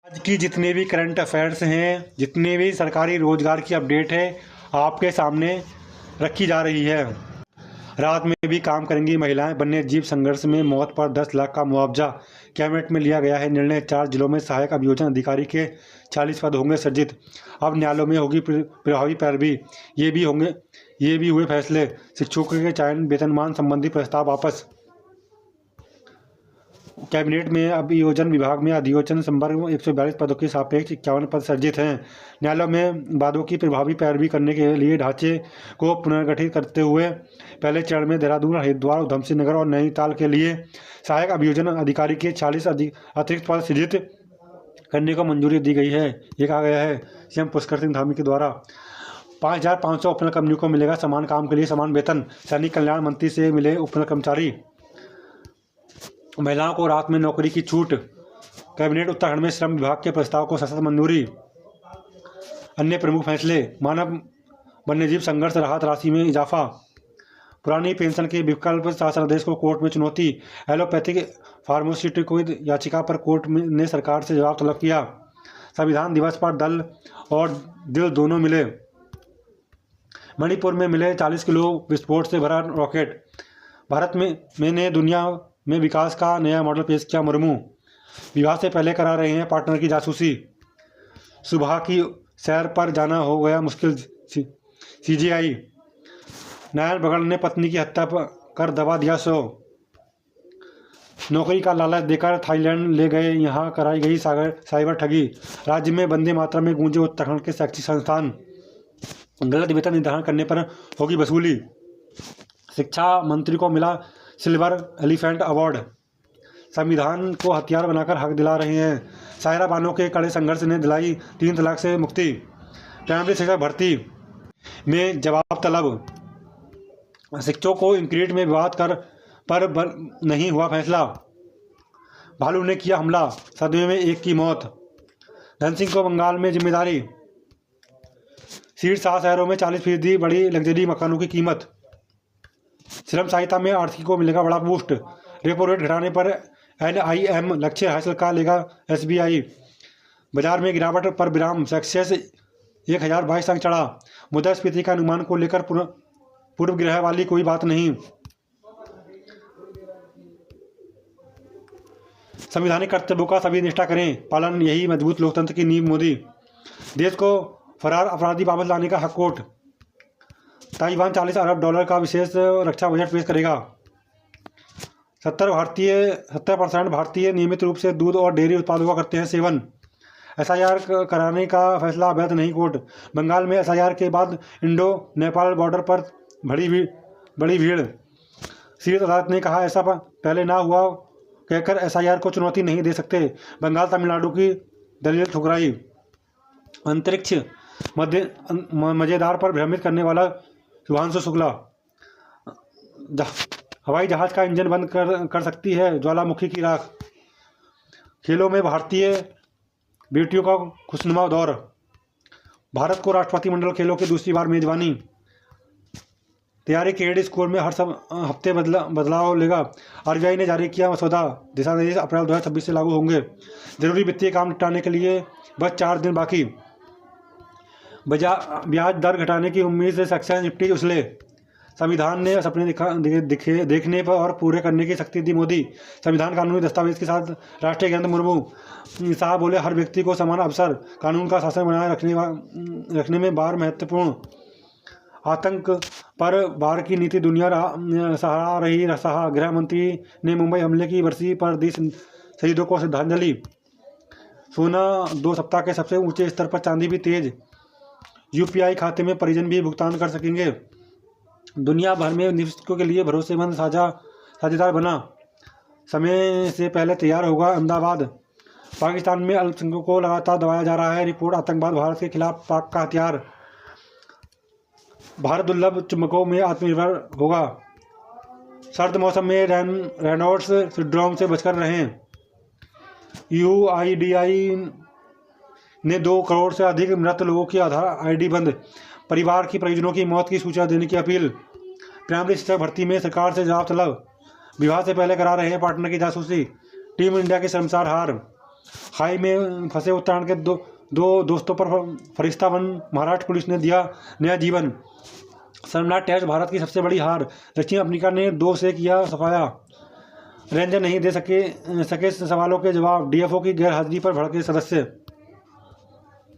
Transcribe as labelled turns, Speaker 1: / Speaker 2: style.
Speaker 1: आज की जितने भी करंट अफेयर्स हैं, जितने भी सरकारी रोजगार की अपडेट है, आपके सामने रखी जा रही है। रात में भी काम करेंगी महिलाएं। वन्य जीव संघर्ष में मौत पर 10 लाख का मुआवजा। कैबिनेट में लिया गया है निर्णय। 4 जिलों में सहायक अभियोजन अधिकारी के 40 पद होंगे सृजित। अब न्यायालयों में होगी प्रभावी पैरवी। ये भी हुए फैसले। शिक्षकों के चयन वेतनमान संबंधी प्रस्ताव वापस। कैबिनेट में अभियोजन विभाग में अधियोजन संवर्ग 142 पदों के सापेक्ष 51 पद सृजित हैं। न्यायालयों में वादों की प्रभावी पैरवी करने के लिए ढांचे को पुनर्गठित करते हुए पहले चरण में देहरादून, हरिद्वार, उधमसिंह नगर और नैनीताल के लिए सहायक अभियोजन अधिकारी के 40 अतिरिक्त पद सृजित करने को मंजूरी दी गई है। ये कहा गया है सीएम पुष्कर सिंह धामी के द्वारा। 5,500 उपनल कर्मियों को मिलेगा समान काम के लिए समान वेतन। सैनिक कल्याण मंत्री से मिले उपनल कर्मचारी। महिलाओं को रात में नौकरी की छूट। कैबिनेट उत्तराखंड में श्रम विभाग के प्रस्ताव को सशर्त मंजूरी। अन्य प्रमुख फैसले। मानव वन्यजीव संघर्ष राहत राशि में इजाफा। पुरानी पेंशन के विकल्प शासनादेश को कोर्ट में चुनौती। एलोपैथिक फार्मास्यूटिकल याचिका पर कोर्ट ने सरकार से जवाब तलब किया। संविधान दिवस पर दल और दिल दोनों मिले। मणिपुर में मिले 40 किलो विस्फोट से भरा रॉकेट। भारत में ने दुनिया में विकास का नया मॉडल पेश किया। मुर्मू विवाह से पहले करा रहे हैं पार्टनर की जासूसी। सुबह की सैर पर जाना हो गया मुश्किल। सीजीआई। नारायण बगड़ ने पत्नी की हत्या कर दबा दिया 100। नौकरी का लालच देकर थाईलैंड ले गए, यहां कराई गई साइबर ठगी। राज्य में वंदे मातरम में गूंजे उत्तराखंड के शैक्षिक संस्थान। गलत वेतन निर्धारण करने पर होगी वसूली। शिक्षा मंत्री को मिला सिल्वर एलिफेंट अवार्ड। संविधान को हथियार बनाकर हक दिला रहे हैं। सायरा बानो के कड़े संघर्ष ने दिलाई 3 तलाक से मुक्ति। प्राइमरी शिक्षक भर्ती में जवाब तलब। शिक्षकों को इंक्रीट में विवाद पर नहीं हुआ फैसला। भालू ने किया हमला, सदमे में एक की मौत। धन सिंह को बंगाल में जिम्मेदारी। शीर्ष 7 शहरों में 40% बढ़ी लग्जरी मकानों की कीमत। श्रम सहायता में आर्थिक को मिलेगा बड़ा बूस्ट। रेपो रेट घटाने पर एनआईएम लक्ष्य हासिल कर लेगा एसबीआई। बाजार में गिरावट पर विराम। सेंसेक्स 1022 अंक चढ़ा। मुद्रास्फीति का अनुमान को लेकर पूर्व ग्रह वाली कोई बात नहीं। संवैधानिक कर्तव्यों का सभी निष्ठा करें पालन, यही मजबूत लोकतंत्र की नींव। मोदी। देश को फरार अपराधी वापस लाने का हक कोर्ट। ताइवान $40 अरब का विशेष रक्षा बजट पेश करेगा। 70% भारतीय नियमित रूप से दूध और डेयरी उत्पादों का करते हैं सेवन। एसआईआर कराने का फैसला अवैध नहीं कोर्ट। बंगाल में एसआईआर के बाद इंडो नेपाल बॉर्डर पर बड़ी भीड़। शीर्ष अदालत ने कहा ऐसा पहले ना हुआ कहकर एसआईआर को चुनौती नहीं दे सकते। बंगाल तमिलनाडु की दलील ठुकराई। अंतरिक्ष मजेदार पर भ्रमित करने वाला शुभांशु शुक्ला। हवाई जहाज का इंजन बंद कर सकती है ज्वालामुखी की राख। खेलों में भारतीय बेटियों का खुशनुमा दौर। भारत को राष्ट्रपति मंडल खेलों की दूसरी बार मेजबानी। तैयारी क्रेडिट स्कोर में हर हफ्ते बदलाव लेगा। आरबीआई ने जारी किया मसौदा। दिशा निर्देश अप्रैल 2026 से लागू होंगे। जरूरी वित्तीय काम निपटाने के लिए बस 4 दिन बाकी। ब्याज दर घटाने की उम्मीद से सक्सेस निफ्टी उछले। संविधान ने सपने देखने पर और पूरे करने की शक्ति दी मोदी। संविधान कानूनी दस्तावेज के साथ राष्ट्रीय ग्रंथ। मुर्मू साहब बोले हर व्यक्ति को समान अवसर, कानून का शासन बनाए रखने में बार महत्वपूर्ण। आतंक पर बार की नीति दुनिया सहारा रही। गृह मंत्री ने मुंबई हमले की बरसी पर दी शहीदों को श्रद्धांजलि। सोना 2 सप्ताह के सबसे ऊंचे स्तर पर, चांदी भी तेज। यूपीआई खाते में परिजन भी भुगतान कर सकेंगे। दुनिया भर में निवेशकों के लिए भरोसेमंद साझेदार बना। समय से पहले तैयार होगा अहमदाबाद। पाकिस्तान में अल्पसंख्यकों को लगातार दबाया जा रहा है। रिपोर्ट आतंकवाद भारत के खिलाफ पाक का हथियार। भारत दुर्लभ चुंबकों में आत्मनिर्भर होगा। सर्द मौसम में रेनॉल्ड्स सिंड्रोम से बचकर रहें। यूआईडीआई ने 2 करोड़ से अधिक मृत लोगों की आधार आईडी बंद। परिवार की परिजनों की मौत की सूचना देने की अपील। प्राइमरी शिक्षक भर्ती में सरकार से जवाब तलब। विवाह से पहले करा रहे हैं पार्टनर की जासूसी। टीम इंडिया की शर्मसार हार। खाई में फंसे उत्तराखंड के दो दोस्तों पर फरिश्ता वन महाराष्ट्र पुलिस ने दिया नया जीवन। शर्मनाक टेस्ट, भारत की सबसे बड़ी हार, दक्षिण अफ्रीका ने 2 से किया सफाया। रेंजर नहीं दे सके सवालों के जवाब, डीएफओ की गैर हाजिरी पर भड़के सदस्य।